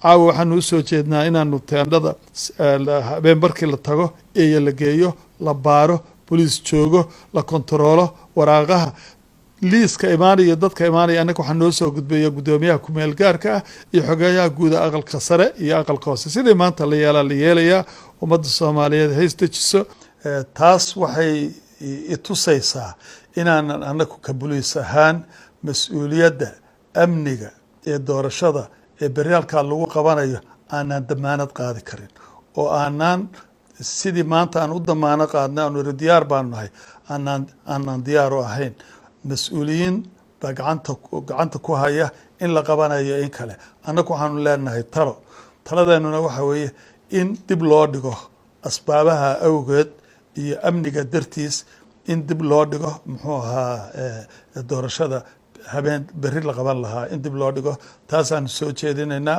caawa waxaanu usoo jeednaa inaanu teendhada habeen markii la tago eeya la geeyo la baaro boliis joogo la kontaroolo waraaqaha liiska imaanaya dadka imaanaya annaga waxaa noo soo gudbeeya guddoomiyaha ku-meel gaarka ah iyo xogeeyaha guuda aqalka sare iyo aqalka hoose sidii maanta la yeelayaa ummadda soomaaliyeed hays dejiso taas waxay itusaysaa inaanan annagu ka boliis ahaan mas-uuliyadda amniga ee doorashada ee beryaalkaa lagu qabanayo aanaan damaanad qaadi karin oo aanaan sidii maanta aan u damaano qaadnay aanu iri diyaar baanu nahay aanaan diyaar u ahayn mas-uuliyiin baa gacanta ku haya in la qabanayo in kale annagu waxaanu leenahay taladeennuna waxa weeye in dib loo dhigo asbaabaha awgeed iyo amniga dartiis in dib loo dhigo muxuu ahaa doorashada habeen berri la qaban lahaa in dib loo dhigo taasaanu soo jeedinaynaa